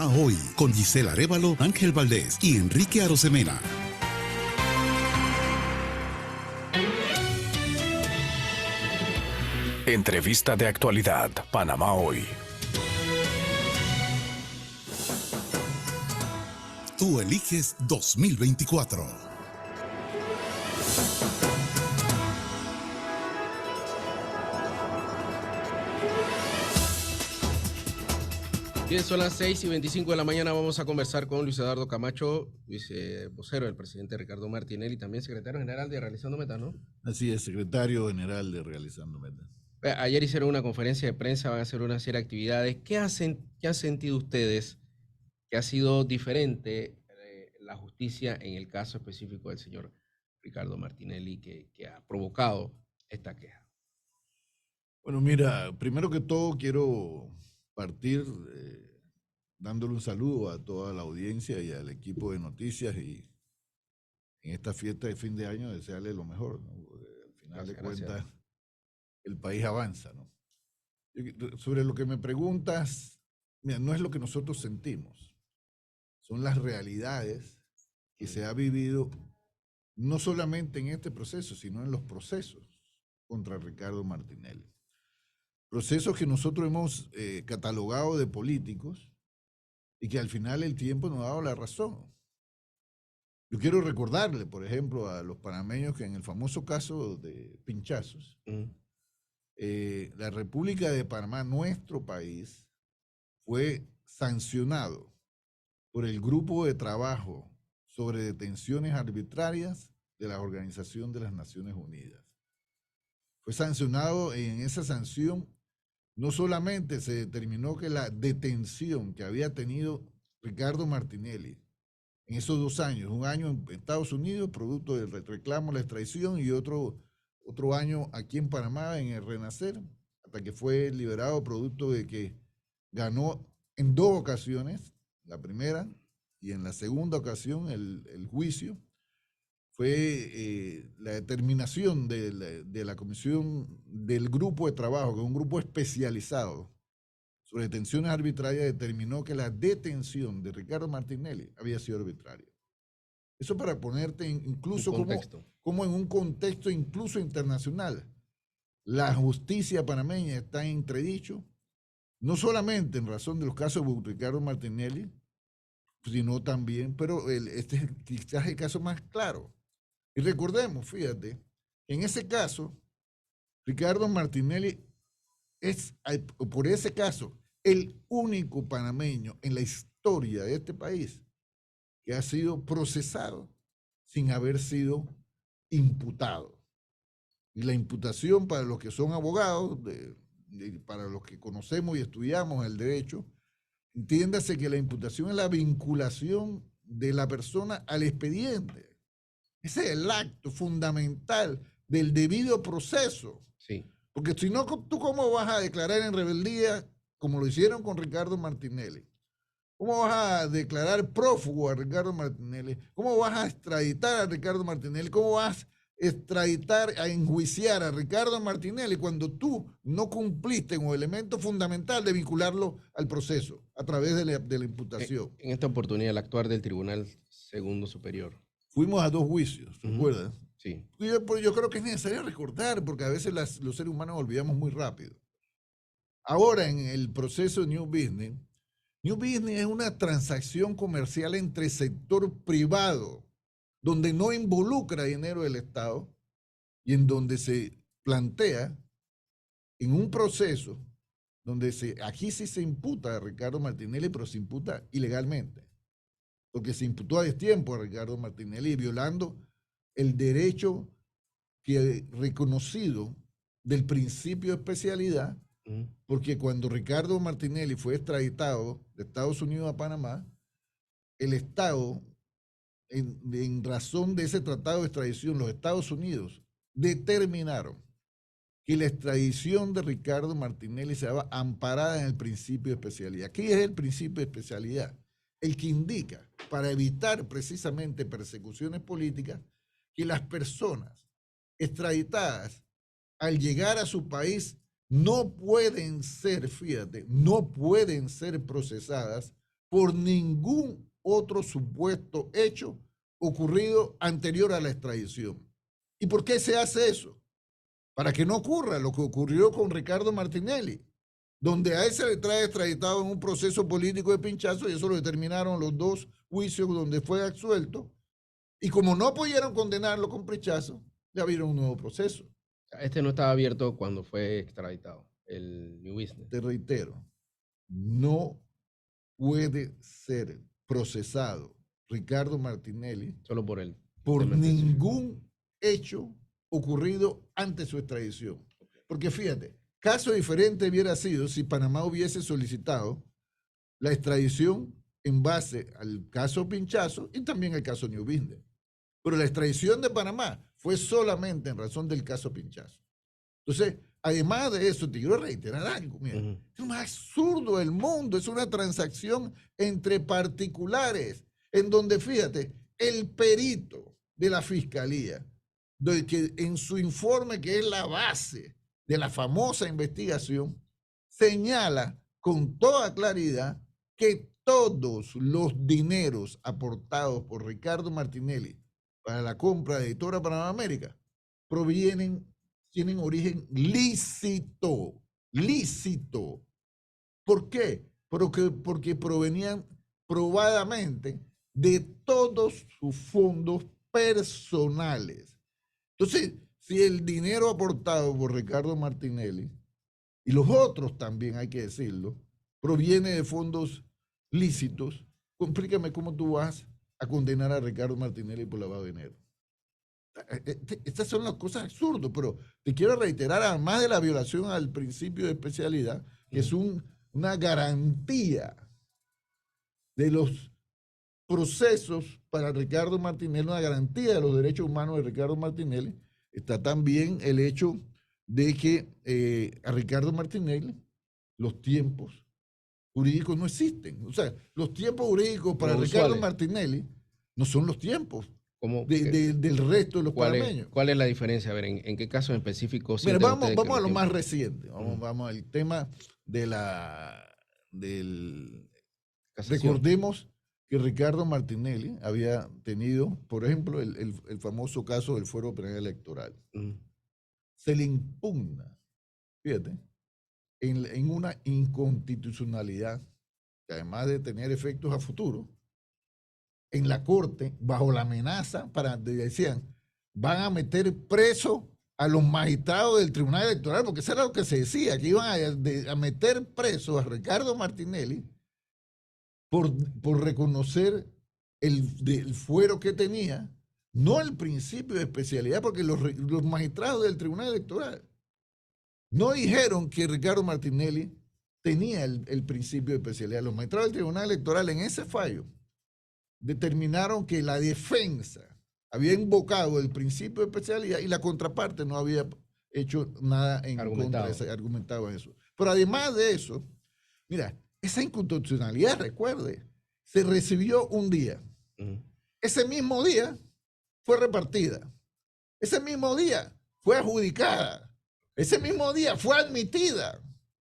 A hoy, con Gisela Arévalo, Ángel Valdés y Enrique Arosemena. Entrevista de actualidad, Panamá Hoy. Tú eliges 2024. Bien, son las 6:25 de la mañana. Vamos a conversar con Luis Eduardo Camacho, vocero del presidente Ricardo Martinelli, también secretario general de Realizando Metas, ¿no? Así es, secretario general de Realizando Metas. Ayer hicieron una conferencia de prensa, van a hacer una serie de actividades. ¿Qué han sentido ustedes que ha sido diferente la justicia en el caso específico del señor Ricardo Martinelli que ha provocado esta queja? Bueno, mira, primero que todo quiero partir dándole un saludo a toda la audiencia y al equipo de noticias y en esta fiesta de fin de año desearle lo mejor, ¿no? Porque al final de cuentas el país avanza, ¿no? Sobre lo que me preguntas, mira, no es lo que nosotros sentimos, son las realidades que se ha vivido no solamente en este proceso, sino en los procesos contra Ricardo Martinelli. Procesos que nosotros hemos catalogado de políticos y que al final el tiempo nos ha dado la razón. Yo quiero recordarle, por ejemplo, a los panameños que en el famoso caso de pinchazos, la República de Panamá, nuestro país, fue sancionado por el Grupo de Trabajo sobre Detenciones Arbitrarias de la Organización de las Naciones Unidas. Fue sancionado en esa sanción. No solamente se determinó que la detención que había tenido Ricardo Martinelli en esos 2 años, un año en Estados Unidos, producto del reclamo, la extradición, y otro año aquí en Panamá, en el Renacer, hasta que fue liberado producto de que ganó en 2 ocasiones, la primera, y en la segunda ocasión el juicio. Fue la determinación de la comisión del grupo de trabajo, que es un grupo especializado sobre detenciones arbitrarias, determinó que la detención de Ricardo Martinelli había sido arbitraria. Eso para ponerte incluso como en un contexto incluso internacional. La justicia panameña está en entredicho, no solamente en razón de los casos de Ricardo Martinelli, sino también, pero este es quizás el caso más claro. Y recordemos, fíjate, en ese caso, Ricardo Martinelli es, por ese caso, el único panameño en la historia de este país que ha sido procesado sin haber sido imputado. Y la imputación, para los que son abogados, para los que conocemos y estudiamos el derecho, entiéndase que la imputación es la vinculación de la persona al expediente. Ese es el acto fundamental del debido proceso. Sí. Porque si no, ¿tú cómo vas a declarar en rebeldía, como lo hicieron con Ricardo Martinelli? ¿Cómo vas a declarar prófugo a Ricardo Martinelli? ¿Cómo vas a extraditar a Ricardo Martinelli? ¿Cómo vas a extraditar, a enjuiciar a Ricardo Martinelli cuando tú no cumpliste con el elemento fundamental de vincularlo al proceso a través de la imputación? En esta oportunidad, el actuar del Tribunal Segundo Superior. Fuimos a 2 juicios, ¿recuerdas? Sí. Yo creo que es necesario recordar, porque a veces los seres humanos olvidamos muy rápido. Ahora, en el proceso de New Business es una transacción comercial entre sector privado, donde no involucra dinero del Estado y en donde se plantea en un proceso donde aquí sí se imputa a Ricardo Martinelli, pero se imputa ilegalmente, porque se imputó a destiempo a Ricardo Martinelli, violando el derecho reconocido del principio de especialidad, porque cuando Ricardo Martinelli fue extraditado de Estados Unidos a Panamá, el Estado, en razón de ese tratado de extradición, los Estados Unidos determinaron que la extradición de Ricardo Martinelli se daba amparada en el principio de especialidad. ¿Qué es el principio de especialidad? El que indica, para evitar precisamente persecuciones políticas, que las personas extraditadas, al llegar a su país, no pueden ser, fíjate, no pueden ser procesadas por ningún otro supuesto hecho ocurrido anterior a la extradición. ¿Y por qué se hace eso? Para que no ocurra lo que ocurrió con Ricardo Martinelli, donde a él se le trae extraditado en un proceso político de pinchazo, y eso lo determinaron los dos juicios donde fue absuelto, y como no pudieron condenarlo con pinchazo, le abrieron un nuevo proceso. Este no estaba abierto cuando fue extraditado, el New Business. Te reitero, no puede ser procesado Ricardo Martinelli Solo por él. por ningún hecho ocurrido antes de su extradición. Porque fíjate, caso diferente hubiera sido si Panamá hubiese solicitado la extradición en base al caso Pinchazo y también al caso New Business. Pero la extradición de Panamá fue solamente en razón del caso Pinchazo. Entonces, además de eso, te quiero reiterar algo. Mira, es lo más absurdo del mundo. Es una transacción entre particulares en donde, fíjate, el perito de la fiscalía, que en su informe, que es la base de la famosa investigación, señala con toda claridad que todos los dineros aportados por Ricardo Martinelli para la compra de Editora Panamá América tienen origen lícito. Lícito. ¿Por qué? Porque provenían probadamente de todos sus fondos personales. Entonces, si el dinero aportado por Ricardo Martinelli, y los otros también hay que decirlo, proviene de fondos lícitos, explícame cómo tú vas a condenar a Ricardo Martinelli por lavado de dinero. Estas son las cosas absurdas, pero te quiero reiterar, además de la violación al principio de especialidad, que es una garantía de los procesos para Ricardo Martinelli, una garantía de los derechos humanos de Ricardo Martinelli, está también el hecho de que a Ricardo Martinelli los tiempos jurídicos no existen. O sea, los tiempos jurídicos para Ricardo Martinelli no son los tiempos del resto de los panameños. ¿Cuál es la diferencia? A ver, ¿en qué caso en específico? Mira, vamos a lo más reciente. Vamos al tema del recordemos que Ricardo Martinelli había tenido, por ejemplo, el famoso caso del Fuero Penal Electoral. Se le impugna, fíjate, en una inconstitucionalidad que, además de tener efectos a futuro, en la Corte, bajo la amenaza, decían, van a meter preso a los magistrados del Tribunal Electoral, porque eso era lo que se decía, que iban a meter preso a Ricardo Martinelli por reconocer el fuero que tenía, no el principio de especialidad, porque los magistrados del Tribunal Electoral no dijeron que Ricardo Martinelli tenía el principio de especialidad. Los magistrados del Tribunal Electoral en ese fallo determinaron que la defensa había invocado el principio de especialidad y la contraparte no había hecho nada en contra de ese, argumentado eso. Pero además de eso, mira, esa inconstitucionalidad, recuerde, se recibió un día. Ese mismo día fue repartida. Ese mismo día fue adjudicada. Ese mismo día fue admitida.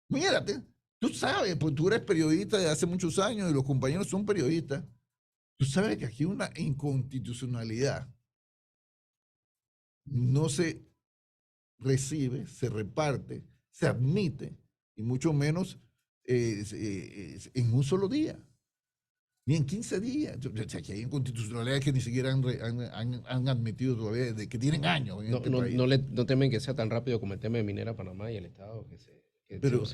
Mírate, tú sabes, pues tú eres periodista de hace muchos años y los compañeros son periodistas. Tú sabes que aquí una inconstitucionalidad no se recibe, se reparte, se admite, y mucho menos en un solo día, ni en 15 días. O sea, que hay inconstitucionalidades que ni siquiera han admitido todavía, de que tienen años en este país. No temen que sea tan rápido como el tema de Minera Panamá y el Estado Pero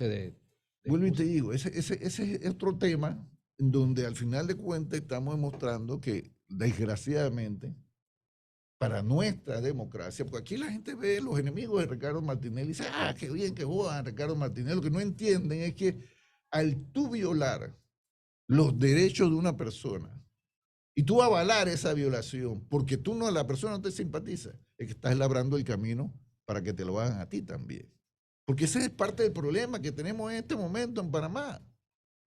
vuelvo y te digo, ese es otro tema en donde al final de cuentas estamos demostrando que, desgraciadamente, para nuestra democracia, porque aquí la gente ve los enemigos de Ricardo Martinelli y dice, qué bien que jodan a Ricardo Martinelli. Lo que no entienden es que al tú violar los derechos de una persona y tú avalar esa violación porque la persona no te simpatiza, es que estás labrando el camino para que te lo hagan a ti también. Porque ese es parte del problema que tenemos en este momento en Panamá.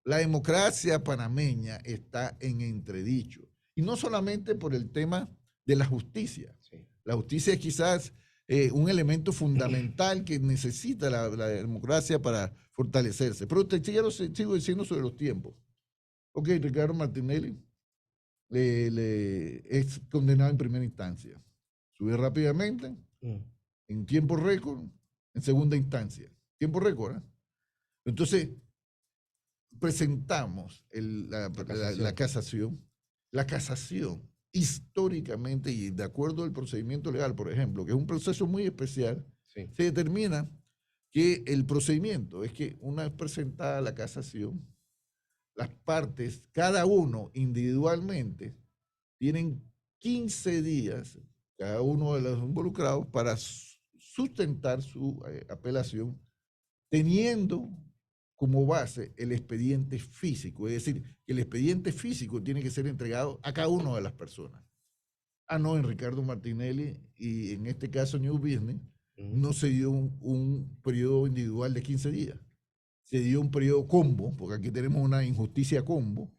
La democracia panameña está en entredicho. Y no solamente por el tema de la justicia. Sí. La justicia es quizás un elemento fundamental que necesita la democracia para fortalecerse. Pero sigo diciendo sobre los tiempos. Ok, Ricardo Martinelli es condenado en primera instancia. Sube rápidamente, en tiempo récord, en segunda instancia. Tiempo récord, ¿eh? Entonces, presentamos la casación. La casación, históricamente y de acuerdo al procedimiento legal, por ejemplo, que es un proceso muy especial, Sí. se determina que el procedimiento es que una vez presentada la casación, las partes, cada uno individualmente, tienen 15 días, cada uno de los involucrados, para sustentar su apelación, teniendo como base el expediente físico. Es decir, que el expediente físico tiene que ser entregado a cada una de las personas. No, en Ricardo Martinelli y en este caso New Business, no se dio un periodo individual de 15 días. Se dio un periodo combo, porque aquí tenemos una injusticia combo,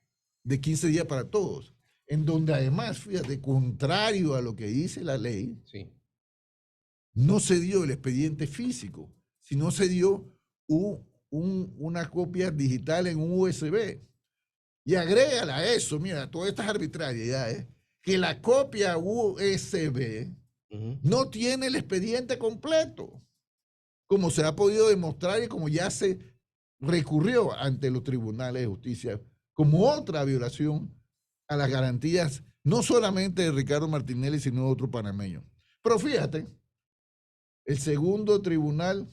de 15 días para todos, en donde además, fíjate, contrario a lo que dice la ley, Sí. no se dio el expediente físico, sino se dio una copia digital en un USB. Y agrégale a eso, mira, todas estas arbitrariedades, que la copia USB no tiene el expediente completo, como se ha podido demostrar y como ya se recurrió ante los tribunales de justicia, como otra violación a las garantías, no solamente de Ricardo Martinelli, sino de otro panameño. Pero fíjate, el segundo tribunal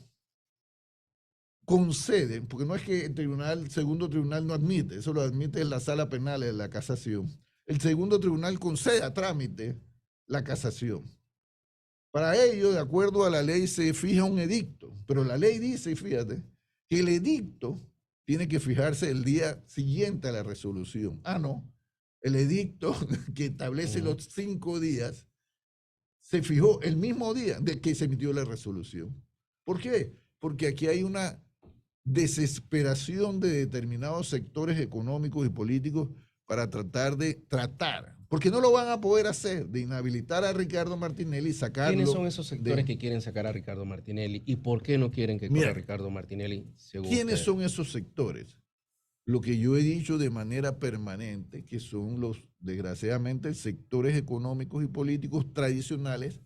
concede, porque no es que el segundo tribunal no admite, eso lo admite en la sala penal de la casación. El segundo tribunal concede a trámite la casación. Para ello, de acuerdo a la ley, se fija un edicto, pero la ley dice, fíjate, que el edicto tiene que fijarse el día siguiente a la resolución. No, el edicto que establece los 5 días se fijó el mismo día de que se emitió la resolución. ¿Por qué? Porque aquí hay una desesperación de determinados sectores económicos y políticos para tratar, porque no lo van a poder hacer, de inhabilitar a Ricardo Martinelli y sacarlo. ¿Quiénes son esos sectores que quieren sacar a Ricardo Martinelli y por qué no quieren que corra Ricardo Martinelli? ¿Quiénes son esos sectores? Lo que yo he dicho de manera permanente, que son desgraciadamente, sectores económicos y políticos tradicionales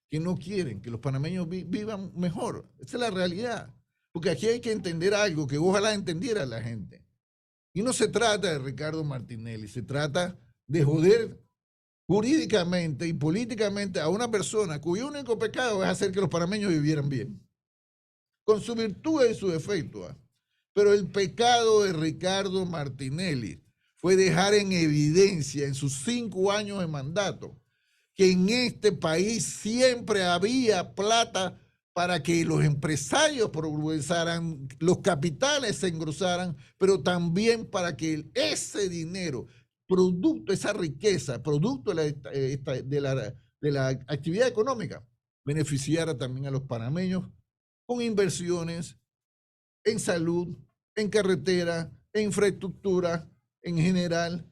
que no quieren que los panameños vivan mejor. Esa es la realidad. Porque aquí hay que entender algo que ojalá entendiera la gente. Y no se trata de Ricardo Martinelli, se trata de joder jurídicamente y políticamente a una persona cuyo único pecado es hacer que los panameños vivieran bien. Con su virtud y su defecto. Pero el pecado de Ricardo Martinelli fue dejar en evidencia en sus 5 años de mandato que en este país siempre había plata para que los empresarios progresaran, los capitales se engrosaran, pero también para que ese dinero, producto, esa riqueza, producto de la actividad económica, beneficiara también a los panameños con inversiones en salud, en carretera, en infraestructura, en general.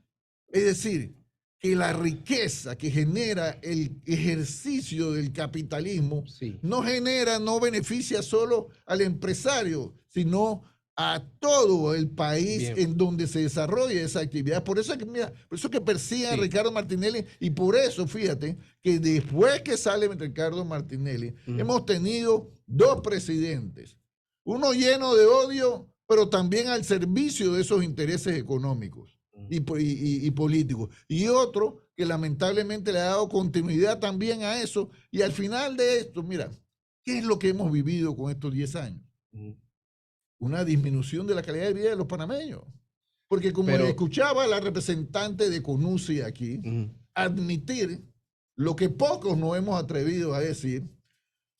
Es decir, que la riqueza que genera el ejercicio del capitalismo no beneficia solo al empresario, sino a todo el país en donde se desarrolla esa actividad. Por eso que persiguen a Ricardo Martinelli y por eso, fíjate, que después que sale Ricardo Martinelli, hemos tenido 2 presidentes. Uno lleno de odio, pero también al servicio de esos intereses económicos y políticos. Y otro que lamentablemente le ha dado continuidad también a eso. Y al final de esto, mira, ¿qué es lo que hemos vivido con estos 10 años? Una disminución de la calidad de vida de los panameños. Porque como escuchaba a la representante de CONUCI aquí, admitir lo que pocos nos hemos atrevido a decir,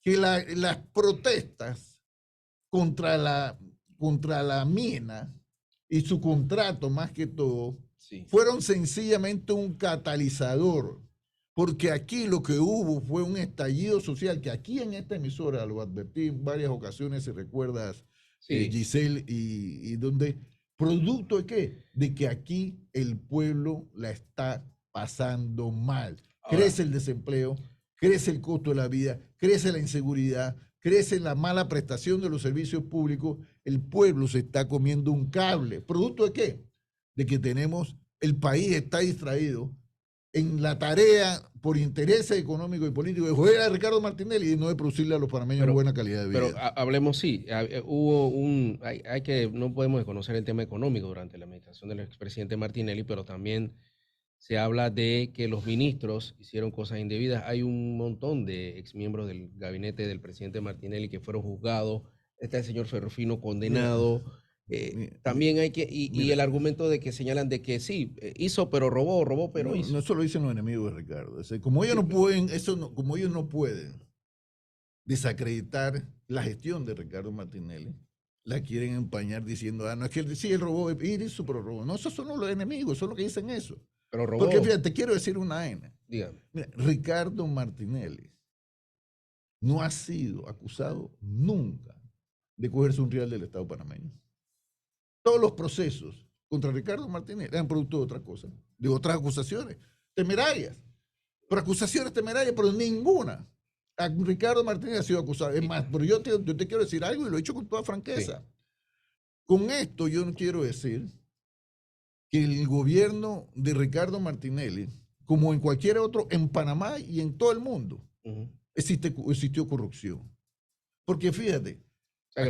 que las protestas contra la mina y su contrato más que todo, fueron sencillamente un catalizador, porque aquí lo que hubo fue un estallido social, que aquí en esta emisora lo advertí en varias ocasiones, si recuerdas, Giselle, y donde, ¿producto de qué? De que aquí el pueblo la está pasando mal. Crece el desempleo, crece el costo de la vida, crece la inseguridad, crece la mala prestación de los servicios públicos, el pueblo se está comiendo un cable. ¿Producto de qué? de que el país está distraído en la tarea por intereses económicos y políticos de joder a Ricardo Martinelli y no de producirle a los panameños buena calidad de vida. Pero hablemos, sí, no podemos desconocer el tema económico durante la administración del expresidente Martinelli, pero también se habla de que los ministros hicieron cosas indebidas. Hay un montón de exmiembros del gabinete del presidente Martinelli que fueron juzgados. Está el señor Ferrufino condenado. También hay que, y el argumento de que señalan de que sí, hizo pero robó pero hizo. No, eso lo dicen los enemigos de Ricardo. Como ellos como ellos no pueden desacreditar la gestión de Ricardo Martinelli, la quieren empañar diciendo, no es que él robó, hizo pero robó. No, esos son los enemigos, son los que dicen eso. Pero robó. Porque fíjate, te quiero decir una N. Dígame. Mira, Ricardo Martinelli no ha sido acusado nunca de cogerse un real del Estado panameño. Todos los procesos contra Ricardo Martinelli eran producto de otra cosa, de otras acusaciones temerarias. Pero acusaciones temerarias, pero ninguna. A Ricardo Martinelli ha sido acusado. Es más, pero yo te quiero decir algo y lo he dicho con toda franqueza. Sí. Con esto yo no quiero decir que el gobierno de Ricardo Martinelli, como en cualquier otro, en Panamá y en todo el mundo, existió corrupción. Porque fíjate, o sea,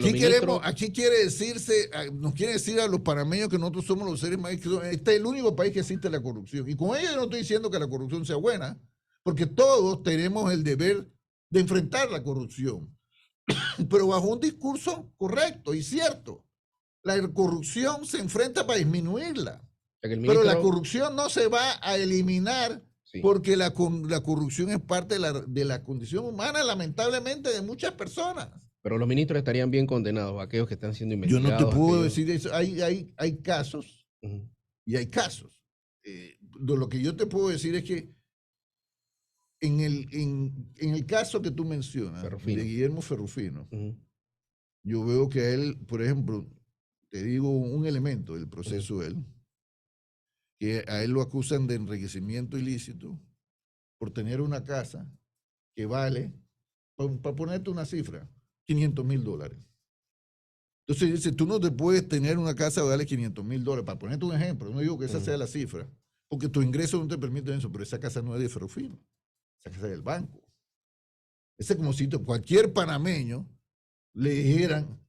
aquí quiere decirse, nos quiere decir a los panameños que nosotros somos los seres más... Este es el único país que existe la corrupción. Y con ello yo no estoy diciendo que la corrupción sea buena, porque todos tenemos el deber de enfrentar la corrupción, pero bajo un discurso correcto y cierto. La corrupción se enfrenta para disminuirla, pero la corrupción no se va a eliminar porque la corrupción es parte de la condición humana, lamentablemente, de muchas personas. Pero los ministros estarían bien condenados, aquellos que están siendo investigados. Yo no te puedo decir eso. Hay casos y hay casos. Lo que yo te puedo decir es que en el caso que tú mencionas, de Guillermo Ferrufino, yo veo que a él, por ejemplo, te digo un elemento del proceso de él, que a él lo acusan de enriquecimiento ilícito por tener una casa que vale, para ponerte una cifra, $500,000. Entonces dice, tú no te puedes tener una casa que vale $500,000. Para ponerte un ejemplo, no digo que esa sea la cifra, porque tu ingreso no te permite eso, pero esa casa no es de Ferrufino, esa casa es del banco. Ese es como si cualquier panameño le dijeran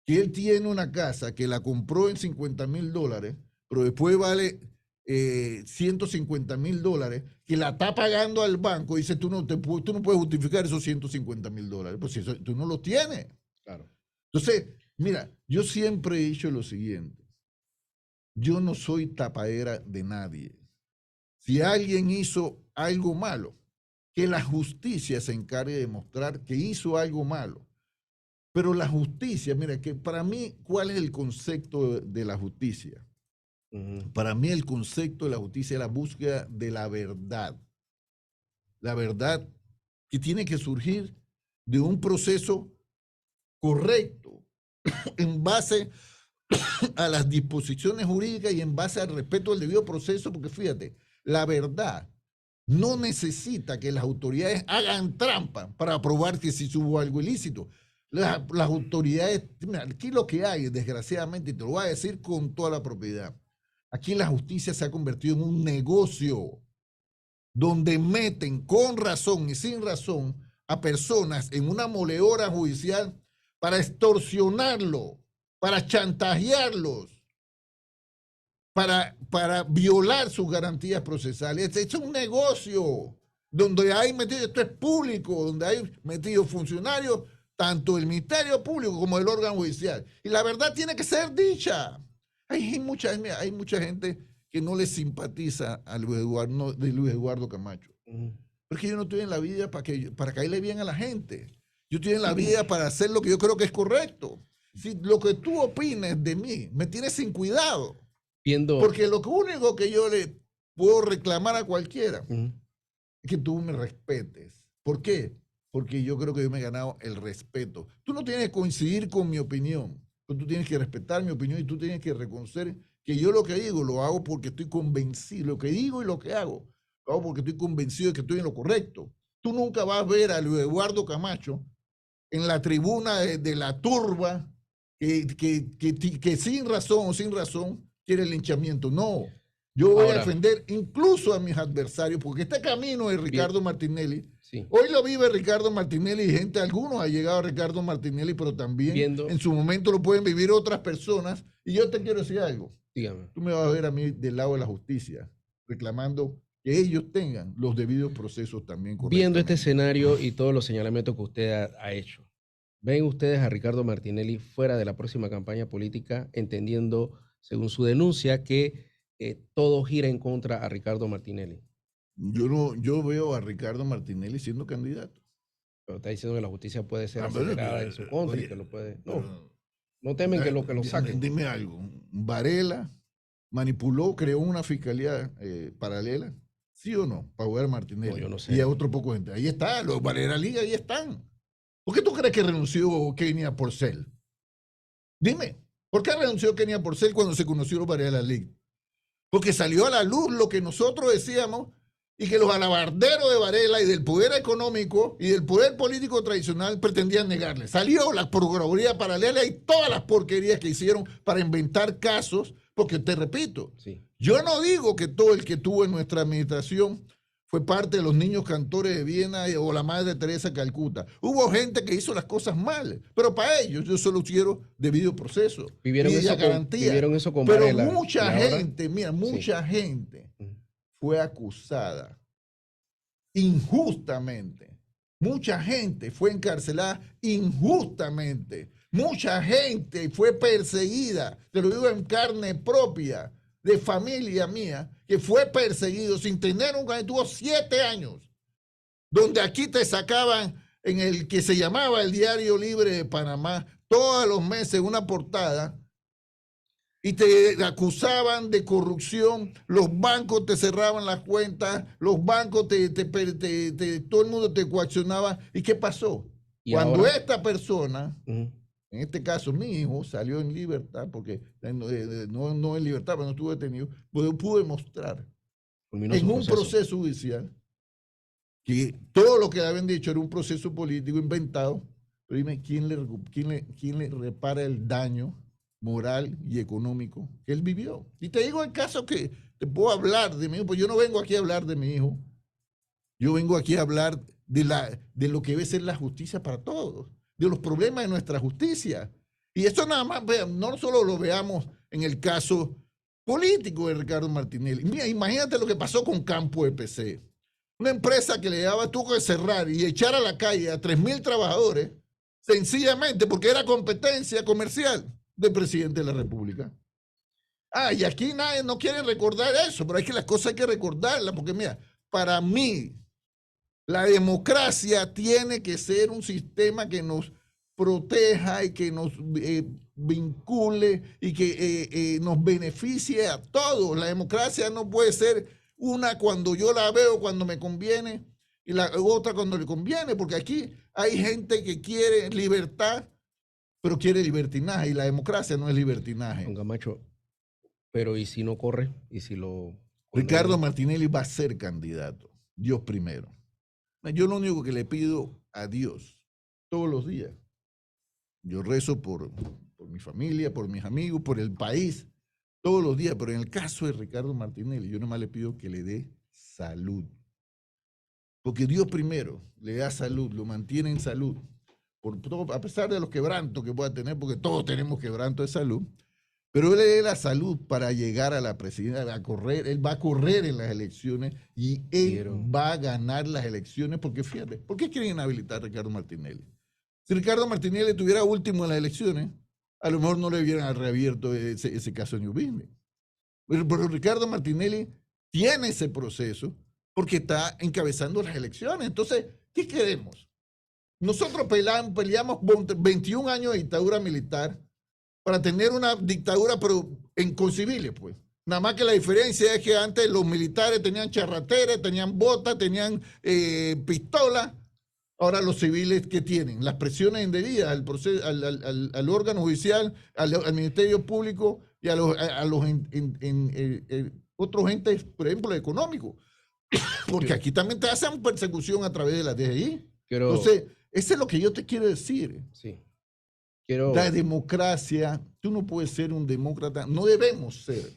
que él tiene una casa que la compró en $50,000, pero después vale $150,000, que la está pagando al banco, y dice, tú no puedes justificar esos $150,000, pues si tú no los tienes. Claro. Entonces, mira, yo siempre he dicho lo siguiente, yo no soy tapadera de nadie. Si alguien hizo algo malo, que la justicia se encargue de demostrar que hizo algo malo. Pero la justicia, mira, que para mí, ¿cuál es el concepto de la justicia? Para mí el concepto de la justicia es la búsqueda de la verdad. La verdad que tiene que surgir de un proceso correcto en base a las disposiciones jurídicas y en base al respeto del debido proceso, porque fíjate, la verdad no necesita que las autoridades hagan trampa para probar que sí hubo algo ilícito. Las autoridades, mira, aquí lo que hay, desgraciadamente, y te lo voy a decir con toda la propiedad, aquí la justicia se ha convertido en un negocio donde meten con razón y sin razón a personas en una moledora judicial para extorsionarlo, para chantajearlos, para violar sus garantías procesales. Es un negocio donde hay metido, esto es público, donde hay metidos funcionarios, tanto del Ministerio Público como del órgano judicial. Y la verdad tiene que ser dicha. Hay mucha gente que no le simpatiza a Luis Eduardo Camacho. Porque yo no estoy en la vida para caerle bien a la gente. Yo estoy en la vida para hacer lo que yo creo que es correcto. Si lo que tú opines de mí me tienes sin cuidado. Porque lo único que yo le puedo reclamar a cualquiera es que tú me respetes. ¿Por qué? Porque yo creo que yo me he ganado el respeto. Tú no tienes que coincidir con mi opinión, pero tú tienes que respetar mi opinión y tú tienes que reconocer que yo lo que digo lo hago porque estoy convencido. Lo que digo y lo que hago, lo hago porque estoy convencido de que estoy en lo correcto. Tú nunca vas a ver a Luis Eduardo Camacho en la tribuna de la turba que sin razón o sin razón quiere el linchamiento. No. Yo voy a Ahora, defender incluso a mis adversarios, porque este camino de Ricardo Martinelli, sí. hoy lo vive Ricardo Martinelli y gente, algunos ha llegado a Ricardo Martinelli, pero también en su momento lo pueden vivir otras personas. Y yo te quiero decir algo. Dígame. Tú me vas a ver a mí del lado de la justicia, reclamando que ellos tengan los debidos procesos también correctamente. Viendo este escenario y todos los señalamientos que usted ha hecho, ¿ven ustedes a Ricardo Martinelli fuera de la próxima campaña política, entendiendo, según su denuncia, que todo gira en contra a Ricardo Martinelli? Yo veo a Ricardo Martinelli siendo candidato. Pero está diciendo que la justicia puede ser acelerada en su contra y que lo puede... No temen que lo saquen. Dime algo. Varela manipuló, creó una fiscalía paralela, ¿sí o no? Para jugar a Martinelli. No, yo no sé. Y a otro poco gente. Ahí está, los Varela Liga, ahí están. ¿Por qué tú crees que renunció Kenia Porcel? Dime, ¿por qué renunció Kenia Porcel cuando se conoció los Varela Liga? Porque salió a la luz lo que nosotros decíamos y que los alabarderos de Varela y del poder económico y del poder político tradicional pretendían negarle. Salió la Procuraduría Paralela y todas las porquerías que hicieron para inventar casos, porque te repito, sí. Yo no digo que todo el que tuvo en nuestra administración fue parte de los niños cantores de Viena o la Madre Teresa de Calcuta. Hubo gente que hizo las cosas mal, pero para ellos yo solo quiero debido proceso Vivieron y eso garantía. Vivieron eso con pero Varela. Mucha gente, mira, mucha gente fue acusada injustamente. Mucha gente fue encarcelada injustamente. Mucha gente fue perseguida, te lo digo en carne propia, de familia mía, que fue perseguido sin tener un gobierno. Tuvo 7 años, donde aquí te sacaban en el que se llamaba el Diario Libre de Panamá, todos los meses una portada, y te acusaban de corrupción, los bancos te cerraban las cuentas, los bancos todo el mundo te coaccionaba. ¿Y qué pasó? Cuando esta persona, en este caso mi hijo, salió en libertad, porque no en libertad, pero no estuvo detenido, pues pude mostrar en un proceso judicial que todo lo que le habían dicho era un proceso político inventado. Pero dime, ¿quién le repara el daño moral y económico que él vivió? Y te digo el caso que te puedo hablar de mi hijo, pues yo no vengo aquí a hablar de mi hijo. Yo vengo aquí a hablar de lo que debe ser la justicia para todos, de los problemas de nuestra justicia. Y esto nada más, no solo lo veamos en el caso político de Ricardo Martinelli. Mira, imagínate lo que pasó con Campo EPC. Una empresa que tuvo que cerrar y echar a la calle a 3,000 trabajadores, sencillamente porque era competencia comercial del presidente de la República. Y aquí nadie no quiere recordar eso, pero es que las cosas hay que recordarlas, porque mira, para mí, la democracia tiene que ser un sistema que nos proteja y que nos vincule y que nos beneficie a todos. La democracia no puede ser una cuando yo la veo, cuando me conviene, y la otra cuando le conviene, porque aquí hay gente que quiere libertad, pero quiere libertinaje, y la democracia no es libertinaje. Don Camacho, pero ¿y si no corre? ¿Y si lo... Ricardo Martinelli va a ser candidato, Dios primero. Yo lo único que le pido a Dios todos los días, yo rezo por mi familia, por mis amigos, por el país, todos los días, pero en el caso de Ricardo Martinelli, yo nomás le pido que le dé salud. Porque Dios primero le da salud, lo mantiene en salud, a pesar de los quebrantos que pueda tener, porque todos tenemos quebrantos de salud, pero él le dé la salud para llegar a la presidencia, él va a correr en las elecciones y él va a ganar las elecciones, porque fíjate, ¿por qué quieren inhabilitar a Ricardo Martinelli? Si Ricardo Martinelli estuviera último en las elecciones, a lo mejor no le hubieran reabierto ese caso en New Business. Pero Ricardo Martinelli tiene ese proceso porque está encabezando las elecciones. Entonces, ¿qué queremos? Nosotros peleamos 21 años de dictadura militar para tener una dictadura pero inconcebible, pues. Nada más que la diferencia es que antes los militares tenían charrateras, tenían botas, tenían pistolas. Ahora los civiles, ¿qué tienen? Las presiones indebidas al órgano judicial, al Ministerio Público y a los otros entes, por ejemplo, económicos. Porque aquí también te hacen persecución a través de la DGI. Entonces, eso es lo que yo te quiero decir. Sí. Quiero, La democracia, tú no puedes ser un demócrata, no debemos ser,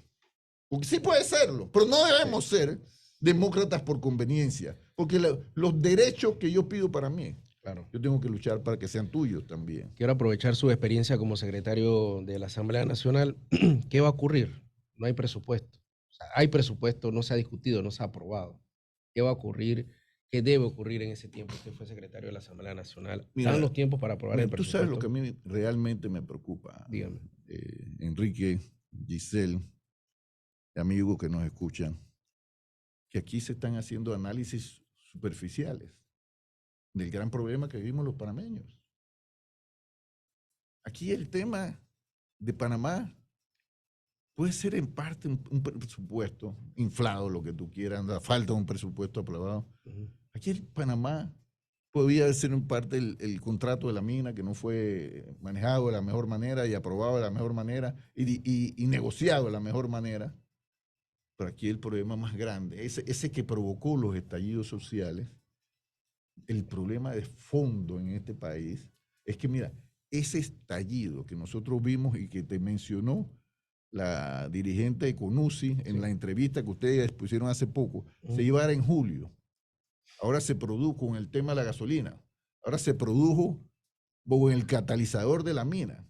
porque sí puedes serlo, pero no debemos ser demócratas por conveniencia, porque los derechos que yo pido para mí, claro, yo tengo que luchar para que sean tuyos también. quiero aprovechar su experiencia como secretario de la Asamblea Nacional. ¿Qué va a ocurrir? No hay presupuesto. O sea, hay presupuesto, no se ha discutido, no se ha aprobado. ¿Qué va a ocurrir? ¿Qué debe ocurrir en ese tiempo? Usted fue secretario de la Asamblea Nacional. Mira, ¿Están los tiempos para aprobar el Tú presupuesto? sabes lo que a mí realmente me preocupa, Dígame. Enrique, Giselle, amigos que nos escuchan, que aquí se están haciendo análisis superficiales del gran problema que vivimos los panameños. Aquí el tema de Panamá puede ser en parte un presupuesto inflado, lo que tú quieras, la falta de un presupuesto aprobado. Aquí en Panamá podía ser en parte el contrato de la mina que no fue manejado de la mejor manera y aprobado de la mejor manera y negociado de la mejor manera. Pero aquí el problema más grande, ese que provocó los estallidos sociales, el problema de fondo en este país es que, mira, ese estallido que nosotros vimos y que te mencionó la dirigente de CONUSI en la entrevista que ustedes pusieron hace poco, se iba a dar en julio. Ahora se produjo con el tema de la gasolina. Ahora se produjo con el catalizador de la mina.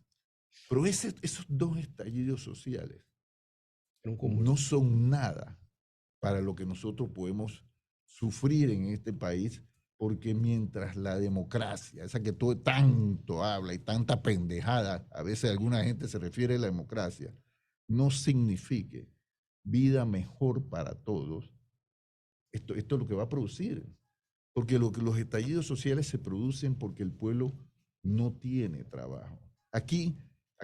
Pero esos dos estallidos sociales no son nada para lo que nosotros podemos sufrir en este país, porque mientras la democracia, esa que todo tanto habla y tanta pendejada, a veces alguna gente se refiere a la democracia, no signifique vida mejor para todos, esto es lo que va a producir. Porque los estallidos sociales se producen porque el pueblo no tiene trabajo. Aquí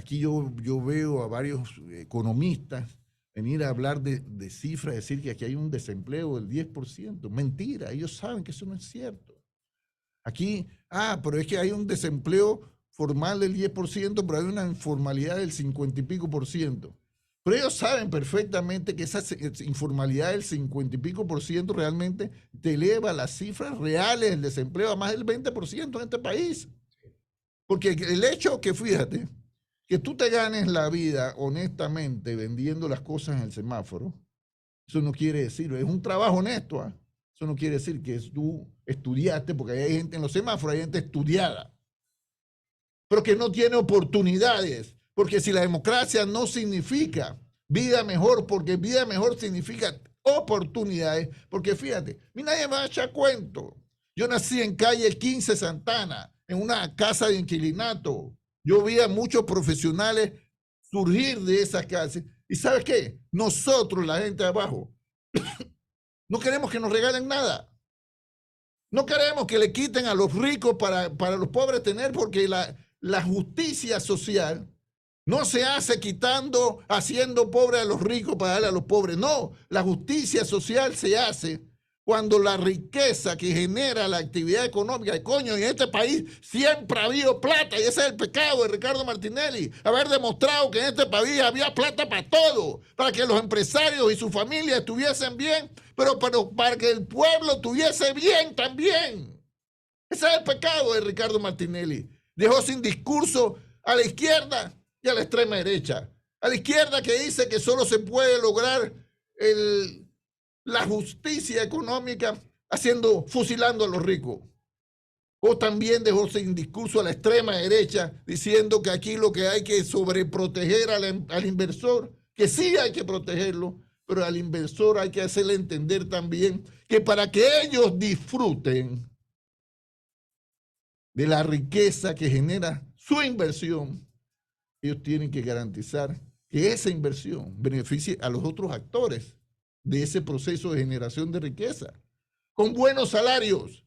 yo veo a varios economistas venir a hablar de cifras, decir que aquí hay un desempleo del 10%. Mentira, ellos saben que eso no es cierto. Aquí, pero es que hay un desempleo formal del 10%, pero hay una informalidad del 50 y pico por ciento. Pero ellos saben perfectamente que esa informalidad del 50 y pico por ciento realmente te eleva las cifras reales del desempleo a más del 20% en este país. Porque el hecho que, fíjate, que tú te ganes la vida honestamente vendiendo las cosas en el semáforo, eso no quiere decir, es un trabajo honesto, eso no quiere decir que tú estudiaste, porque hay gente en los semáforos, hay gente estudiada, pero que no tiene oportunidades. Porque si la democracia no significa vida mejor, porque vida mejor significa oportunidades, porque fíjate, nadie me va a echar cuento. Yo nací en calle 15 Santana, en una casa de inquilinato. Yo vi a muchos profesionales surgir de esas casas. ¿Y sabes qué? Nosotros, la gente de abajo, no queremos que nos regalen nada. No queremos que le quiten a los ricos para los pobres tener, porque la justicia social no se hace haciendo pobres a los ricos para darle a los pobres. No, la justicia social se hace cuando la riqueza que genera la actividad económica, coño, en este país siempre ha habido plata, y ese es el pecado de Ricardo Martinelli, haber demostrado que en este país había plata para todo, para que los empresarios y sus familias estuviesen bien, pero para que el pueblo estuviese bien también. Ese es el pecado de Ricardo Martinelli. Dejó sin discurso a la izquierda y a la extrema derecha. A la izquierda, que dice que solo se puede lograr la justicia económica fusilando a los ricos. O también dejó sin discurso a la extrema derecha, diciendo que aquí lo que hay que sobreproteger al inversor, que sí hay que protegerlo, pero al inversor hay que hacerle entender también que para que ellos disfruten de la riqueza que genera su inversión, ellos tienen que garantizar que esa inversión beneficie a los otros actores de ese proceso de generación de riqueza, con buenos salarios.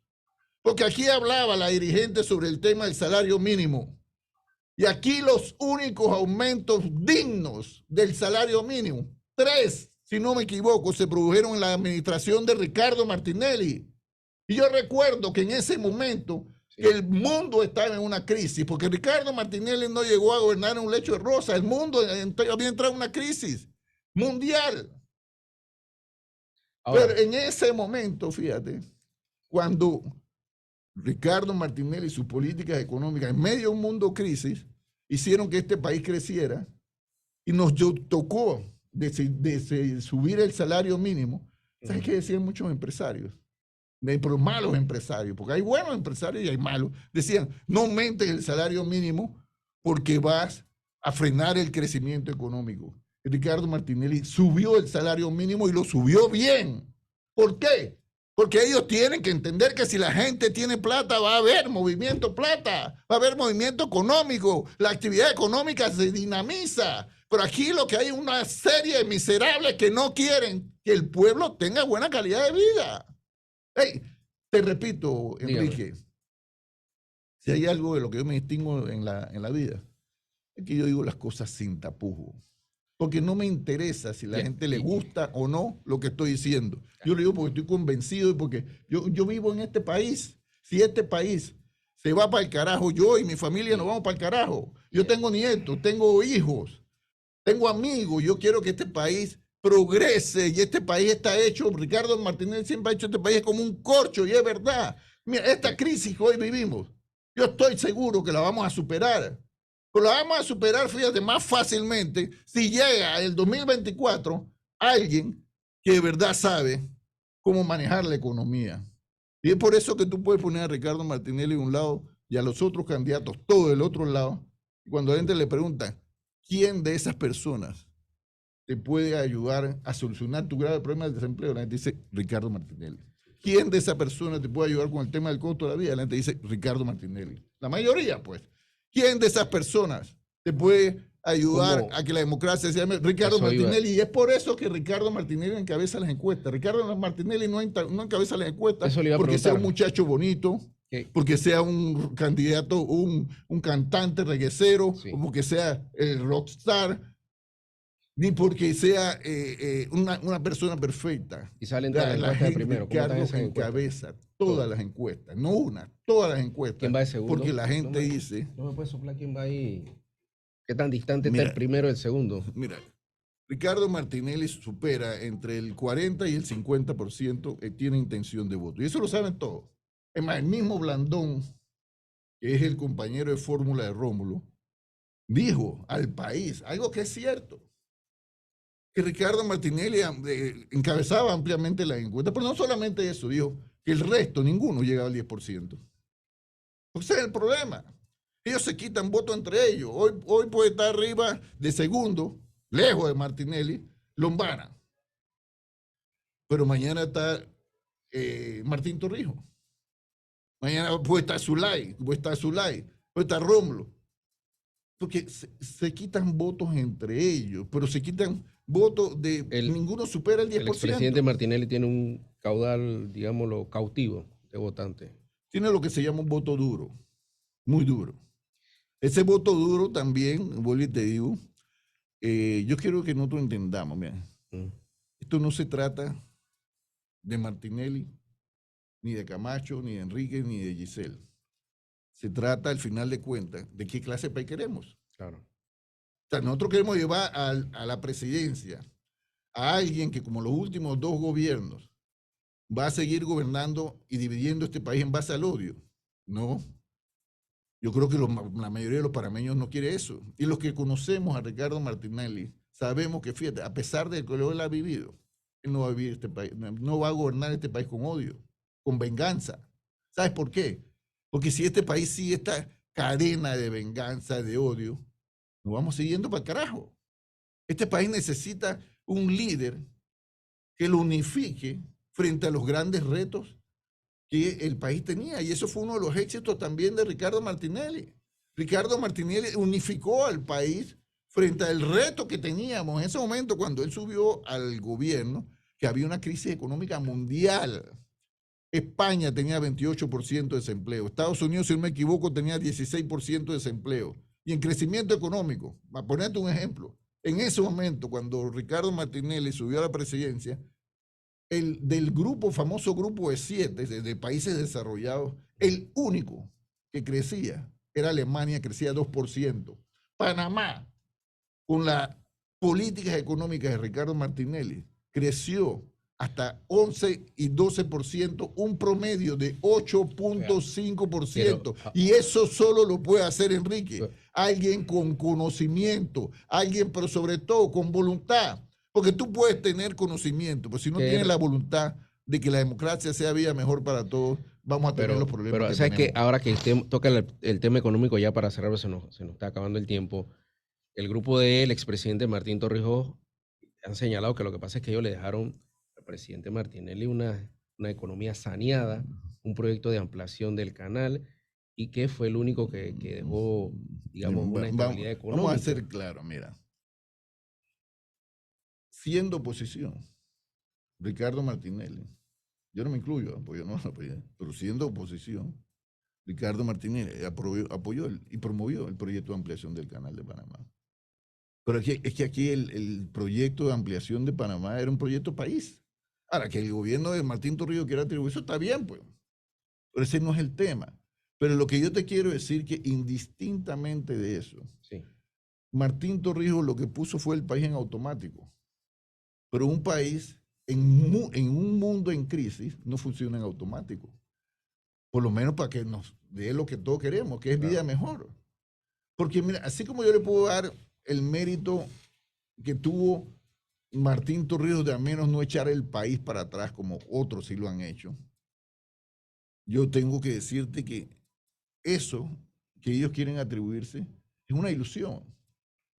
Porque aquí hablaba la dirigente sobre el tema del salario mínimo. Y aquí los únicos aumentos dignos del salario mínimo, 3, si no me equivoco, se produjeron en la administración de Ricardo Martinelli. Y yo recuerdo que en ese momento que el mundo estaba en una crisis, porque Ricardo Martinelli no llegó a gobernar en un lecho de rosa, el mundo había entrado en una crisis mundial. Ahora, pero en ese momento, fíjate, cuando Ricardo Martinelli y sus políticas económicas, en medio de un mundo crisis, hicieron que este país creciera y nos tocó de subir el salario mínimo. ¿Sabes qué decían muchos empresarios? Pero malos empresarios, porque hay buenos empresarios y hay malos. Decían, no aumentes el salario mínimo porque vas a frenar el crecimiento económico. Ricardo Martinelli subió el salario mínimo y lo subió bien. ¿Por qué? Porque ellos tienen que entender que si la gente tiene plata, va a haber movimiento plata, va a haber movimiento económico, la actividad económica se dinamiza. Pero aquí lo que hay es una serie de miserables que no quieren que el pueblo tenga buena calidad de vida. Hey, te repito, Enrique, dígame. Si hay algo de lo que yo me distingo en la vida, es que yo digo las cosas sin tapujos. Porque no me interesa si la gente le gusta o no lo que estoy diciendo. Yo lo digo porque estoy convencido y porque yo vivo en este país. Si este país se va para el carajo, yo y mi familia nos vamos para el carajo. Yo tengo nietos, tengo hijos, tengo amigos. Yo quiero que este país progrese y este país está hecho, Ricardo Martinelli siempre ha hecho este país como un corcho y es verdad. Mira, esta crisis que hoy vivimos, yo estoy seguro que la vamos a superar. Pero la vamos a superar, fíjate, más fácilmente si llega el 2024 alguien que de verdad sabe cómo manejar la economía. Y es por eso que tú puedes poner a Ricardo Martinelli de un lado y a los otros candidatos todo del otro lado. Y cuando la gente le pregunta, ¿quién de esas personas te puede ayudar a solucionar tu grave problema del desempleo? La gente dice, Ricardo Martinelli. ¿Quién de esas personas te puede ayudar con el tema del costo de la vida? La gente dice, Ricardo Martinelli. La mayoría, pues. ¿Quién de esas personas te puede ayudar a que la democracia se llame Ricardo Martinelli? Y es por eso que Ricardo Martinelli encabeza las encuestas. Ricardo Martinelli no encabeza las encuestas porque sea un muchacho bonito, porque sea un candidato, un cantante reguecero, o porque sea el rockstar, ni porque sea una persona perfecta. Y salen todas las encuestas primero. Ricardo encabeza todas las encuestas, no una, todas las encuestas. ¿Quién va de segundo? Porque la gente dice... No me puedes soplar quién va ahí. ¿Qué tan distante está el primero y el segundo? Mira, Ricardo Martinelli supera entre el 40 y el 50% tiene intención de voto. Y eso lo saben todos. Es más, el mismo Blandón, que es el compañero de fórmula de Rómulo, dijo al país algo que es cierto. Que Ricardo Martinelli encabezaba ampliamente la encuesta, pero no solamente eso, dijo que el resto, ninguno llegaba al 10%. O sea, el problema. Ellos se quitan votos entre ellos. Hoy puede estar arriba de segundo, lejos de Martinelli, Lombana. Pero mañana está Martín Torrijos. Mañana puede estar Zulay, puede estar Rómulo. Porque se quitan votos entre ellos, pero se quitan votos de... ninguno supera el 10%. El expresidente Martinelli tiene un caudal, digámoslo, cautivo de votantes. Tiene lo que se llama un voto duro, muy duro. Ese voto duro también, vuelvo y te digo, yo quiero que nosotros entendamos, mira, esto no se trata de Martinelli, ni de Camacho, ni de Enrique, ni de Giselle. Se trata, al final de cuentas, de qué clase de país queremos. Claro. O sea, nosotros queremos llevar a la presidencia a alguien que, como los últimos dos gobiernos, va a seguir gobernando y dividiendo este país en base al odio. No. Yo creo que la mayoría de los panameños no quiere eso. Y los que conocemos a Ricardo Martinelli, sabemos que, fíjate, a pesar de que él ha vivido, él no va a vivir este país, no va a gobernar este país con odio, con venganza. ¿Sabes por qué? Porque si este país sigue esta cadena de venganza, de odio, nos vamos siguiendo para el carajo. Este país necesita un líder que lo unifique frente a los grandes retos que el país tenía. Y eso fue uno de los éxitos también de Ricardo Martinelli. Ricardo Martinelli unificó al país frente al reto que teníamos en ese momento cuando él subió al gobierno, que había una crisis económica mundial. España tenía 28% de desempleo. Estados Unidos, si no me equivoco, tenía 16% de desempleo. Y en crecimiento económico, para ponerte un ejemplo, en ese momento, cuando Ricardo Martinelli subió a la presidencia, del famoso grupo de 7 de países desarrollados, el único que crecía era Alemania, crecía 2%. Panamá, con las políticas económicas de Ricardo Martinelli, creció hasta 11 y 12%, un promedio de 8.5%. Y eso solo lo puede hacer Enrique. Alguien con conocimiento, alguien, pero sobre todo con voluntad. Porque tú puedes tener conocimiento, pero si no tienes la voluntad de que la democracia sea vía mejor para todos, vamos a tener los problemas. Pero sabes que ahora que toca el tema económico, ya para cerrar, se nos está acabando el tiempo. El grupo del expresidente Martín Torrijos han señalado que lo que pasa es que ellos le dejaron al presidente Martinelli una economía saneada, un proyecto de ampliación del canal, y que fue el único que dejó, digamos, una estabilidad económica. Vamos a ser claros, mira. Siendo oposición, Ricardo Martinelli, yo no me incluyo, porque yo no lo apoyé, pero siendo oposición, Ricardo Martinelli apoyó y promovió el proyecto de ampliación del canal de Panamá. Pero es que aquí el proyecto de ampliación de Panamá era un proyecto país. Ahora, que el gobierno de Martín Torrijos quiera atribuir eso, está bien, pues. Pero ese no es el tema. Pero lo que yo te quiero decir que indistintamente de eso, sí, Martín Torrijos lo que puso fue el país en automático. Pero un país en un mundo en crisis no funciona en automático. Por lo menos para que nos dé lo que todos queremos, que es vida mejor. Porque mira, así como yo le puedo dar el mérito que tuvo Martín Torrijos de al menos no echar el país para atrás como otros sí lo han hecho, yo tengo que decirte que eso que ellos quieren atribuirse es una ilusión.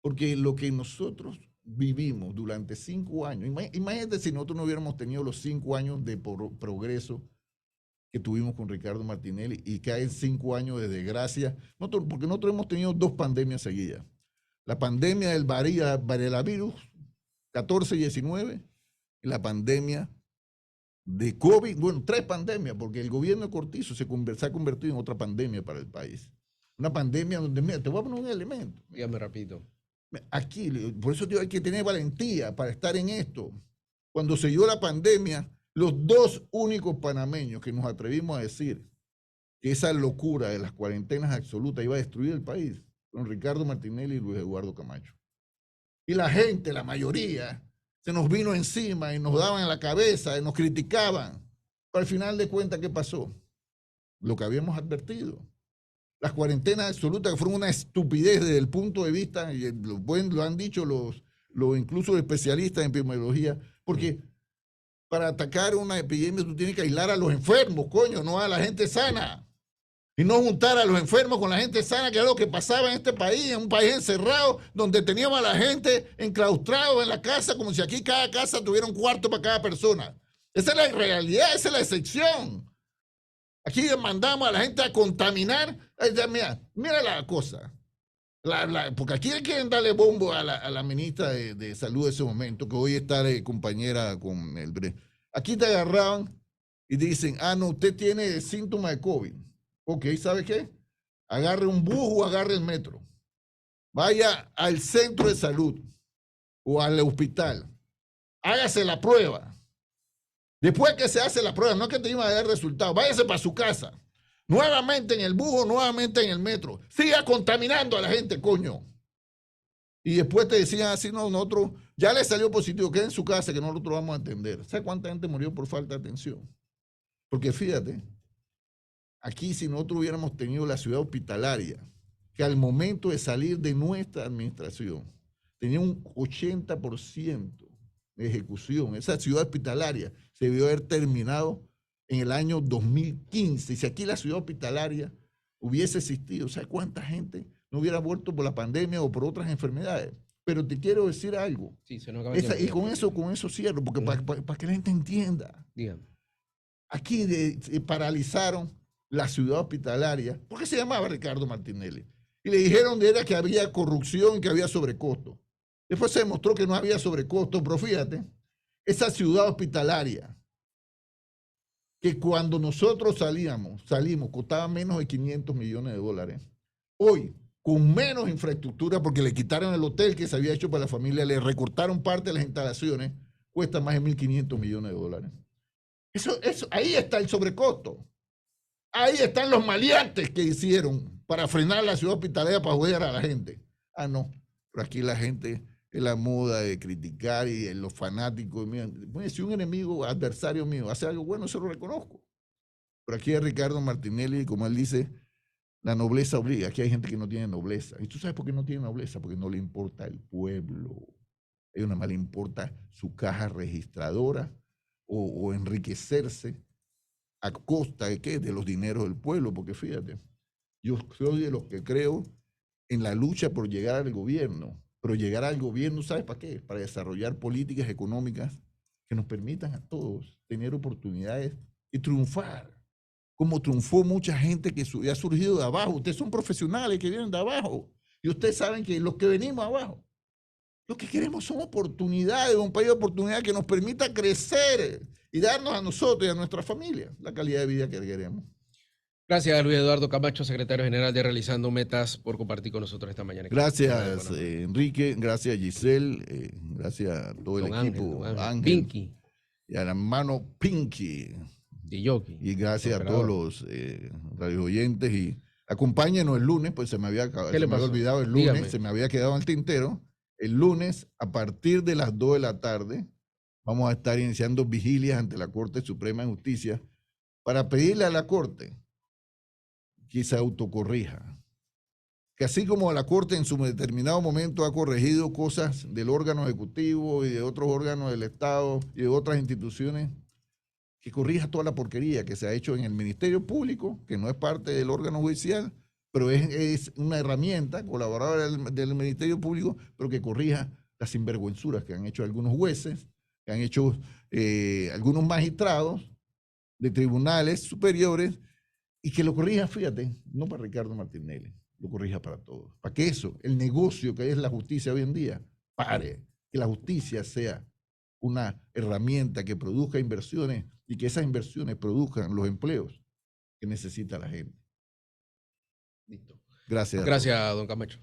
Porque lo que nosotros vivimos durante 5 años, imagínate si nosotros no hubiéramos tenido los 5 años de progreso que tuvimos con Ricardo Martinelli y que hay 5 años de desgracia, porque nosotros hemos tenido 2 pandemias seguidas. La pandemia del variolavirus 14-19 y la pandemia de COVID, bueno, 3 pandemias, porque el gobierno de Cortizo se ha convertido en otra pandemia para el país. Una pandemia donde, mira, te voy a poner un elemento. Dígame rapidito. Aquí, por eso hay que tener valentía para estar en esto. Cuando se dio la pandemia, los 2 únicos panameños que nos atrevimos a decir que esa locura de las cuarentenas absolutas iba a destruir el país fueron Ricardo Martinelli y Luis Eduardo Camacho. Y la gente, la mayoría, se nos vino encima y nos daban en la cabeza y nos criticaban. Pero al final de cuentas, ¿qué pasó? Lo que habíamos advertido. Las cuarentenas absolutas que fueron una estupidez desde el punto de vista, y lo han dicho incluso los especialistas en epidemiología, porque para atacar una epidemia tú tienes que aislar a los enfermos, coño, no a la gente sana. Y no juntar a los enfermos con la gente sana, que es lo que pasaba en este país, en un país encerrado, donde teníamos a la gente enclaustrada en la casa, como si aquí cada casa tuviera un cuarto para cada persona. Esa es la realidad, esa es la excepción. Aquí mandamos a la gente a contaminar. Mira la cosa. Porque aquí quieren darle bombo a la ministra de Salud de ese momento, que hoy está compañera con el BRE. Aquí te agarraban y dicen, no, usted tiene síntomas de COVID. Ok, ¿sabe qué? Agarre un bus o agarre el metro. Vaya al centro de salud o al hospital. Hágase la prueba. Después que se hace la prueba, no es que te iba a dar resultados, váyase para su casa. Nuevamente en el bus o nuevamente en el metro. Siga contaminando a la gente, coño. Y después te decían así, no, nosotros ya le salió positivo, quede en su casa que nosotros vamos a atender. ¿Sabes cuánta gente murió por falta de atención? Porque fíjate, aquí si nosotros hubiéramos tenido la ciudad hospitalaria, que al momento de salir de nuestra administración tenía un 80% de ejecución, esa ciudad hospitalaria se debió haber terminado en el año 2015. Y si aquí la ciudad hospitalaria hubiese existido, ¿sabes cuánta gente no hubiera muerto por la pandemia o por otras enfermedades? Pero te quiero decir algo. Sí, se nos acaba y con eso cierro, porque para que la gente entienda. Dígame. Aquí paralizaron la ciudad hospitalaria, porque se llamaba Ricardo Martinelli. Y le dijeron que había corrupción, que había sobrecosto. Después se demostró que no había sobrecosto, pero fíjate, esa ciudad hospitalaria, que cuando nosotros salimos, costaba menos de $500 millones. Hoy, con menos infraestructura, porque le quitaron el hotel que se había hecho para la familia, le recortaron parte de las instalaciones, cuesta más de $1.500 millones. Eso, ahí está el sobrecosto. Ahí están los maleantes que hicieron para frenar la ciudad hospitalaria para joder a la gente. No, pero aquí la gente es la moda de criticar y de los fanáticos. Mira, bueno, si un enemigo, adversario mío, hace algo bueno, se lo reconozco. Pero aquí es Ricardo Martinelli, como él dice, la nobleza obliga. Aquí hay gente que no tiene nobleza. ¿Y tú sabes por qué no tiene nobleza? Porque no le importa el pueblo. A ellos nada más le importa su caja registradora o enriquecerse a costa de qué? De los dineros del pueblo. Porque fíjate, yo soy de los que creo en la lucha por llegar al gobierno. Pero llegar al gobierno, ¿sabes para qué? Para desarrollar políticas económicas que nos permitan a todos tener oportunidades y triunfar. Como triunfó mucha gente que ha surgido de abajo. Ustedes son profesionales que vienen de abajo. Y ustedes saben que los que venimos abajo, lo que queremos son oportunidades, un país de oportunidades que nos permita crecer y darnos a nosotros y a nuestra familia la calidad de vida que queremos. Gracias, Luis Eduardo Camacho, secretario general de Realizando Metas, por compartir con nosotros esta mañana. Gracias, Enrique. Gracias, Giselle. Gracias a todo el equipo. Ángel. Pinky. Y al hermano Pinky. Y gracias a todos los radio oyentes. Y acompáñenos el lunes, pues se me había olvidado el lunes, dígame. Se me había quedado en el tintero. El lunes, a partir de las 2 de la tarde, vamos a estar iniciando vigilias ante la Corte Suprema de Justicia para pedirle a la Corte que se autocorrija. Que así como la Corte en su determinado momento ha corregido cosas del órgano ejecutivo y de otros órganos del Estado y de otras instituciones, que corrija toda la porquería que se ha hecho en el Ministerio Público, que no es parte del órgano judicial, pero es una herramienta colaboradora del Ministerio Público, pero que corrija las sinvergüenzuras que han hecho algunos jueces, que han hecho algunos magistrados de tribunales superiores, y que lo corrija, fíjate, no para Ricardo Martinelli, lo corrija para todos. Para que eso, el negocio que es la justicia hoy en día, pare, que la justicia sea una herramienta que produzca inversiones y que esas inversiones produzcan los empleos que necesita la gente. Listo. Gracias. Gracias, don Camacho.